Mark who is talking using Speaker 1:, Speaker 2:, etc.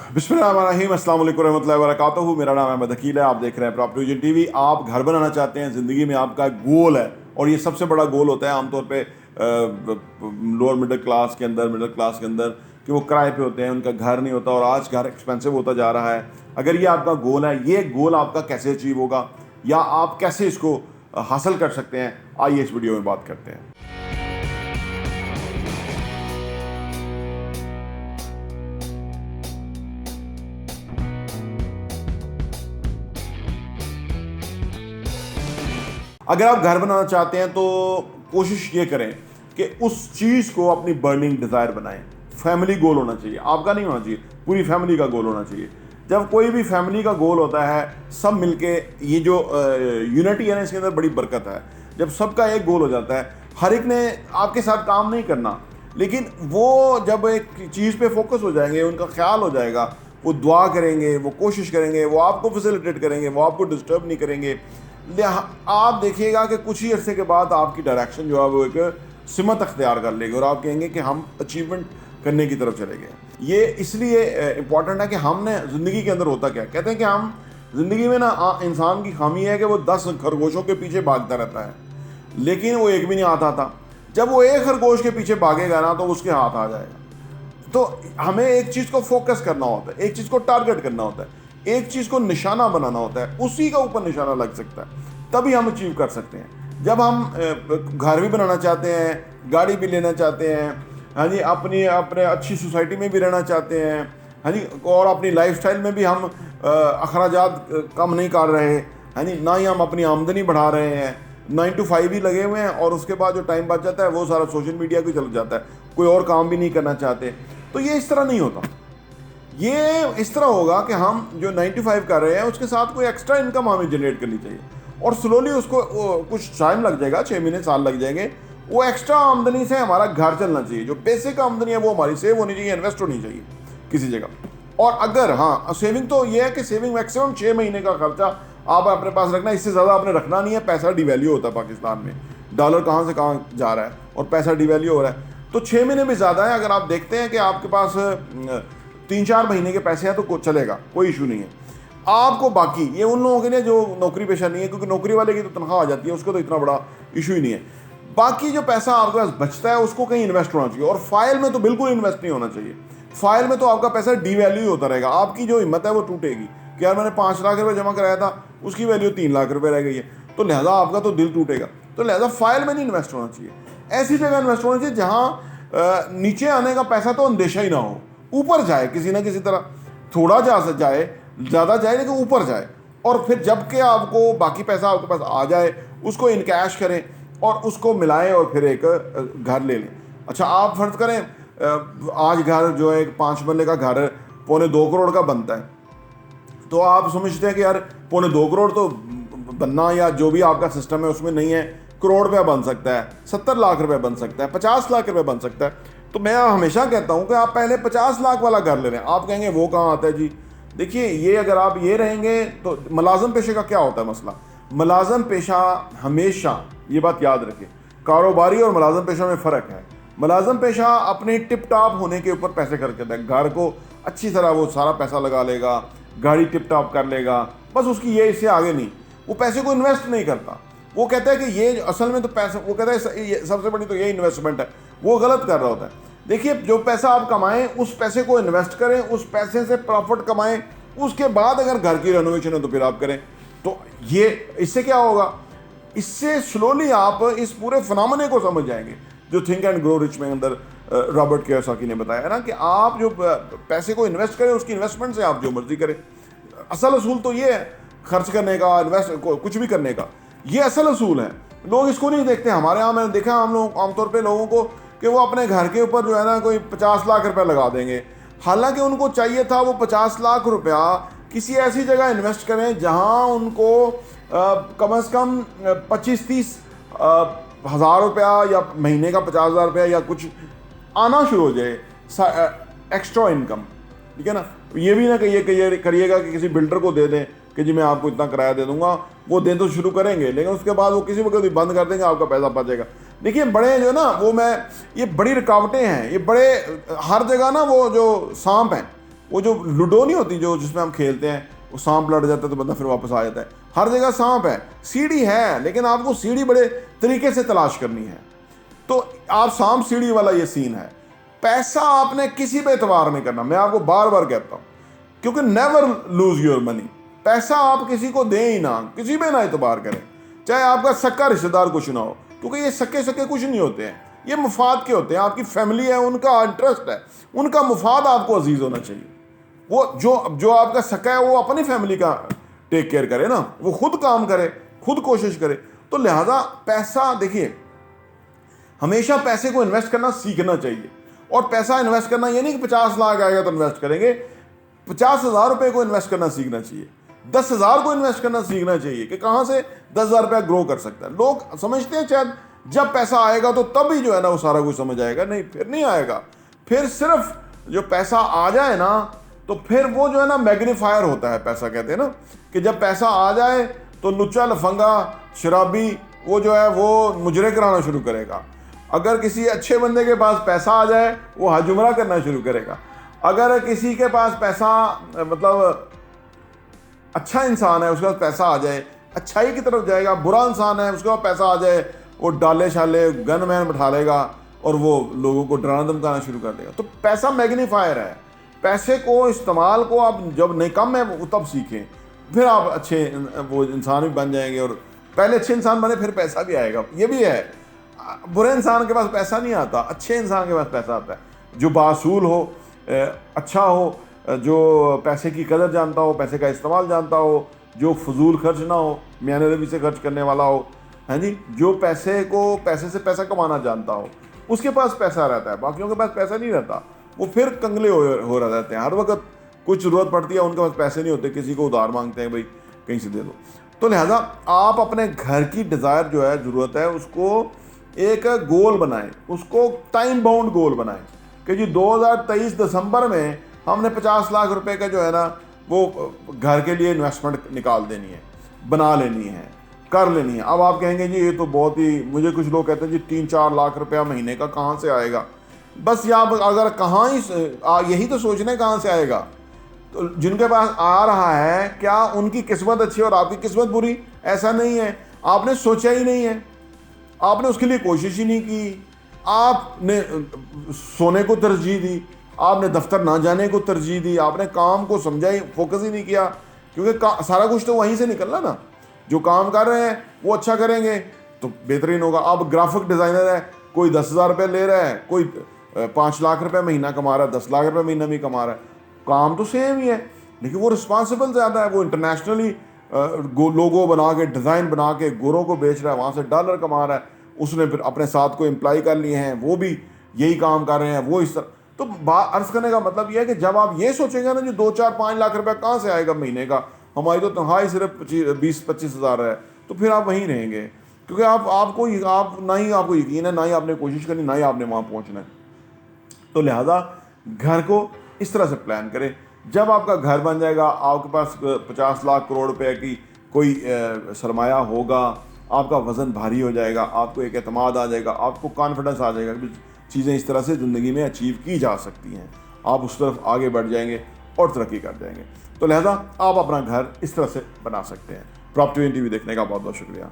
Speaker 1: बिस्मिल्लाहिर्रहमानिर्रहीम, अस्सलाम वालेकुम रहमतुल्लाहि व बरकातुहू। मेरा नाम अहमद अकील है। आप देख रहे हैं प्रॉपर्टी विजन टीवी। आप घर बनाना चाहते हैं, ज़िंदगी में आपका गोल है और ये सबसे बड़ा गोल होता है आमतौर पे लोअर मिडिल क्लास के अंदर कि वो किराए पे होते हैं, उनका घर नहीं होता और आज घर एक्सपेंसिव होता जा रहा है। अगर ये आपका गोल है, ये गोल आपका कैसे अचीव होगा या आप कैसे इसको हासिल कर सकते हैं, आइए इस वीडियो में बात करते हैं। अगर आप घर बनाना चाहते हैं तो कोशिश ये करें कि उस चीज़ को अपनी बर्निंग डिज़ायर बनाएं। फैमिली गोल होना चाहिए, आपका नहीं होना चाहिए, पूरी फैमिली का गोल होना चाहिए। जब कोई भी फैमिली का गोल होता है, सब मिलके, ये जो यूनिटी है ना, इसके अंदर बड़ी बरकत है। जब सबका एक गोल हो जाता है, हर एक ने आपके साथ काम नहीं करना, लेकिन वो जब एक चीज़ पे फोकस हो जाएंगे, उनका ख्याल हो जाएगा, वो दुआ करेंगे, वो कोशिश करेंगे, वो आपको फैसिलिटेट करेंगे, वो आपको डिस्टर्ब नहीं करेंगे। आप देखिएगा कि कुछ ही अरसे के बाद आपकी डायरेक्शन जो है वो एक सिमत अख्तियार कर लेगी और आप कहेंगे कि हम अचीवमेंट करने की तरफ चले गए। ये इसलिए इम्पॉर्टेंट है कि हमने ज़िंदगी के अंदर होता क्या, कहते हैं कि हम ज़िंदगी में ना, इंसान की खामी है कि वो 10 खरगोशों के पीछे भागता रहता है, लेकिन वो एक भी नहीं आता था। जब वो एक खरगोश के पीछे भागेगा ना तो उसके हाथ आ जाएगा। तो हमें एक चीज़ को फोकस करना होता है, एक चीज़ को टारगेट करना होता है, एक चीज़ को निशाना बनाना होता है, उसी का ऊपर निशाना लग सकता है, तभी हम अचीव कर सकते हैं। जब हम घर भी बनाना चाहते हैं, गाड़ी भी लेना चाहते हैं, हाँ जी, अपने अच्छी सोसाइटी में भी रहना चाहते हैं, हाँ जी, और अपनी लाइफस्टाइल में भी हम अखराजात कम नहीं कर रहे, हाँ जी, ना ही हम अपनी आमदनी बढ़ा रहे हैं, 9 to 5 ही लगे हुए हैं और उसके बाद जो टाइम बच जाता है वो सारा सोशल मीडिया को चल जाता है, कोई और काम भी नहीं करना चाहते। तो ये इस तरह नहीं होता। ये इस तरह होगा कि हम जो 9 to 5 कर रहे हैं उसके साथ कोई एक्स्ट्रा इनकम हमें जनरेट करनी चाहिए और स्लोली उसको कुछ टाइम लग जाएगा, 6 महीने साल लग जाएंगे, वो एक्स्ट्रा आमदनी से हमारा घर चलना चाहिए। जो बेसिक आमदनी है वो हमारी सेव होनी चाहिए, इन्वेस्ट होनी चाहिए किसी जगह। और अगर हाँ, सेविंग तो ये है कि सेविंग मैक्सिमम 6 महीने का खर्चा आप अपने पास रखना, इससे ज़्यादा आपने रखना नहीं है। पैसा डिवैल्यू होता है पाकिस्तान में, डॉलर कहाँ से कहाँ जा रहा है और पैसा डिवैल्यू हो रहा है, तो 6 महीने भी ज़्यादा है। अगर आप देखते हैं कि आपके पास 3-4 महीने के पैसे हैं तो चलेगा, कोई इशू नहीं है आपको। बाकी ये उन लोगों के लिए जो नौकरी पेशा नहीं है, क्योंकि नौकरी वाले की तो तनख्वाह आ जाती है, उसको तो इतना बड़ा इशू ही नहीं है। बाकी जो पैसा आपके पास बचता है उसको कहीं इन्वेस्ट होना चाहिए, और फाइल में तो बिल्कुल इन्वेस्ट नहीं होना चाहिए। फाइल में तो आपका पैसा डिवैल्यू होता रहेगा, आपकी जो हिम्मत है वो टूटेगी कि यार मैंने 5 लाख रुपये जमा कराया था, उसकी वैल्यू 3 लाख रुपये रह गई है, तो लिहाजा आपका तो दिल टूटेगा। तो लिहाजा फाइल में नहीं इन्वेस्ट होना चाहिए, ऐसी जगह इन्वेस्ट होना चाहिए जहाँ नीचे आने का पैसा तो अंदेशा ही ना हो, ऊपर जाए किसी ना किसी तरह, थोड़ा जाए, ज़्यादा जाए लेकिन ऊपर जाए। और फिर जबकि आपको बाकी पैसा आपके पास आ जाए, उसको इनकैश करें और उसको मिलाएं और फिर एक घर ले लें। अच्छा, आप फर्ज करें आज घर जो है 5 मरले का घर 2.25 करोड़ का बनता है, तो आप समझते हैं कि यार 2.25 करोड़ तो बनना, या जो भी आपका सिस्टम है उसमें नहीं है, करोड़ रुपया बन सकता है, 70 लाख रुपये बन सकता है, 50 लाख रुपये बन सकता है। तो मैं हमेशा कहता हूं कि आप पहले 50 लाख वाला घर ले लें। आप कहेंगे वो कहाँ आता है जी? देखिए, ये अगर आप ये रहेंगे तो मुलाजम पेशे का क्या होता है मसला। मुलाजम पेशा हमेशा, ये बात याद रखें, कारोबारी और मुलाजम पेशा में फ़र्क है। मुलाजम पेशा अपने टिप टॉप होने के ऊपर पैसे खर्च करता है, घर को अच्छी तरह वो सारा पैसा लगा लेगा, गाड़ी टिप टॉप कर लेगा, बस उसकी ये, इससे आगे नहीं। वो पैसे को इन्वेस्ट नहीं करता, वो कहता है कि ये असल में तो पैसा, वो कहता है सबसे बड़ी तो ये इन्वेस्टमेंट है, वो गलत कर रहा होता है। देखिए, जो पैसा आप कमाएं उस पैसे को इन्वेस्ट करें, उस पैसे से प्रॉफिट कमाएं, उसके बाद अगर घर की रेनोवेशन है तो फिर आप करें। तो ये, इससे क्या होगा, इससे स्लोली आप इस पूरे फिनोमेना को समझ जाएंगे जो थिंक एंड ग्रो रिच में अंदर रॉबर्ट कियोसाकी ने बताया ना, कि आप जो पैसे को इन्वेस्ट करें, उसकी इन्वेस्टमेंट से आप जो मर्जी करें। असल असूल तो ये है, खर्च करने का, इन्वेस्ट कुछ भी करने का, ये असल असूल है। लोग इसको नहीं देखते। हमारे यहाँ मैंने देखा, हम लोग आमतौर पे लोगों को कि वो अपने घर के ऊपर जो है ना कोई 50 लाख रुपया लगा देंगे, हालांकि उनको चाहिए था वो 50 लाख रुपया किसी ऐसी जगह इन्वेस्ट करें जहाँ उनको कम से कम 25-30 हज़ार रुपया या महीने का 50,000 रुपया या कुछ आना शुरू हो जाए, एक्स्ट्रा इनकम। ठीक है ना, ये भी ना करिएगा कि किसी बिल्डर को दे दें कि जी मैं आपको इतना किराया दे दूंगा, वो दें तो शुरू करेंगे, लेकिन उसके बाद वो किसी वक्त बंद कर देंगे, आपका पैसा बचेगा। देखिए, बड़े जो ना, वो मैं, ये बड़ी रुकावटें हैं, ये बड़े हर जगह ना, वो जो सांप हैं वो जो लूडो नहीं होती जो जिसमें हम खेलते हैं, वो सांप लड़ जाता है तो बंदा फिर वापस आ जाता है, हर जगह सांप है, सीढ़ी है, लेकिन आपको सीढ़ी बड़े तरीके से तलाश करनी है। तो आप सांप सीढ़ी वाला ये सीन है। पैसा आपने किसी पे एतबार नहीं करना, मैं आपको बार बार कहता हूँ, क्योंकि नेवर लूज योर मनी। पैसा आप किसी को दें ही ना, किसी पे ना एतबार करें, चाहे आपका सक्का रिश्तेदार कुछ ना हो, क्योंकि ये सक्के सक्के कुछ नहीं होते हैं, ये मुफाद के होते हैं। आपकी फैमिली है, उनका इंटरेस्ट है, उनका मुफाद आपको अजीज होना चाहिए। वो जो आपका सक्का है वो अपनी फैमिली का टेक केयर करे ना, वो खुद काम करे, खुद कोशिश करे। तो लिहाजा पैसा, देखिए, हमेशा पैसे को इन्वेस्ट करना सीखना चाहिए। और पैसा इन्वेस्ट करना ये नहीं कि 50 लाख आएगा तो इन्वेस्ट करेंगे, 50,000 रुपये को इन्वेस्ट करना सीखना चाहिए, 10,000 को इन्वेस्ट करना सीखना चाहिए कि कहाँ से 10,000 रुपया ग्रो कर सकता है। लोग समझते हैं शायद जब पैसा आएगा तो तभी जो है ना वो सारा कुछ समझ आएगा, नहीं, फिर नहीं आएगा। फिर सिर्फ जो पैसा आ जाए ना तो फिर वो जो है ना मैग्नीफायर होता है। पैसा कहते हैं ना कि जब पैसा आ जाए तो लुच्चा लफंगा शराबी वो जो है वो मुजरे कराना शुरू करेगा। अगर किसी अच्छे बंदे के पास पैसा आ जाए वो हजुमरा करना शुरू करेगा। अगर किसी के पास पैसा, मतलब अच्छा इंसान है, उसके पास पैसा आ जाए अच्छाई की तरफ जाएगा। बुरा इंसान है, उसके पास पैसा आ जाए वो डाले शाले गन मैन बैठा लेगा और वो लोगों को डराना धमकाना शुरू कर देगा। तो पैसा मैग्नीफायर है। पैसे को इस्तेमाल को आप जब नहीं कम है वो तब सीखें, फिर आप अच्छे वो इंसान भी बन जाएंगे। और पहले अच्छे इंसान बने फिर पैसा भी आएगा। ये भी है, बुरे इंसान के पास पैसा नहीं आता, अच्छे इंसान के पास पैसा आता है, जो बासूल हो, अच्छा हो, जो पैसे की कदर जानता हो, पैसे का इस्तेमाल जानता हो, जो फजूल खर्च ना हो, मियाने रवि से खर्च करने वाला हो, है जी, जो पैसे से पैसा कमाना जानता हो, उसके पास पैसा रहता है। बाकियों के पास पैसा नहीं रहता, वो फिर कंगले हो रहते हैं। हर वक्त कुछ ज़रूरत पड़ती है, उनके पास पैसे नहीं होते, किसी को उधार मांगते हैं, भाई कहीं से दे दो। तो लिहाजा आप अपने घर की डिज़ायर जो है, ज़रूरत है, उसको एक गोल बनाएं, उसको टाइम बाउंड गोल बनाएं कि जी 2023 दिसंबर में हमने 50 लाख रुपए का जो है ना वो घर के लिए इन्वेस्टमेंट निकाल देनी है, बना लेनी है, कर लेनी है। अब आप कहेंगे जी ये तो बहुत ही, मुझे कुछ लोग कहते हैं जी 3-4 लाख रुपया महीने का कहाँ से आएगा। बस यहाँ अगर कहाँ ही यही तो सोचना है कहाँ से आएगा। तो जिनके पास आ रहा है, क्या उनकी किस्मत अच्छी और आपकी किस्मत बुरी? ऐसा नहीं है, आपने सोचा ही नहीं है, आपने उसके लिए कोशिश ही नहीं की, आपने सोने को तरजीह दी, आपने दफ्तर ना जाने को तरजीह दी, आपने काम को समझा ही, फोकस ही नहीं किया। क्योंकि सारा कुछ तो वहीं से निकलना ना, जो काम कर रहे हैं वो अच्छा करेंगे तो बेहतरीन होगा। अब ग्राफिक डिज़ाइनर है, कोई 10,000 रुपये ले रहा है, कोई 5 लाख रुपये महीना कमा रहा है, 10 लाख रुपये महीना भी कमा रहा है, काम तो सेम ही है, लेकिन वो रिस्पॉन्सिबल ज़्यादा है। वो इंटरनेशनली लोगो बना के, डिज़ाइन बना के गोरों को बेच रहा है, वहाँ से डॉलर कमा रहा है। उसने फिर अपने साथ को एम्प्लॉय कर लिए हैं, वो भी यही काम कर रहे हैं, वो इस तरह। तो अर्ज़ करने का मतलब यह है कि जब आप ये सोचेंगे ना, जो 2-4-5 लाख रुपया कहाँ से आएगा महीने का, हमारी तो तनख्वाही सिर्फ 20-25 हज़ार है, तो फिर आप वहीं रहेंगे। क्योंकि आप ना ही आपको यकीन है, ना ही आपने कोशिश करनी, ना ही आपने वहाँ पहुँचना है। तो लिहाजा घर को इस तरह से प्लान करें। जब आपका घर बन जाएगा, आपके पास 50 लाख करोड़ रुपए की कोई सरमाया होगा, आपका वज़न भारी हो जाएगा, आपको एक एतमाद आ जाएगा, आपको कॉन्फिडेंस आ जाएगा कि चीज़ें इस तरह से ज़िंदगी में अचीव की जा सकती हैं। आप उस तरफ आगे बढ़ जाएंगे और तरक्की कर जाएंगे। तो लिहाजा आप अपना घर इस तरह से बना सकते हैं। प्रॉपर्टी TV देखने का बहुत बहुत शुक्रिया।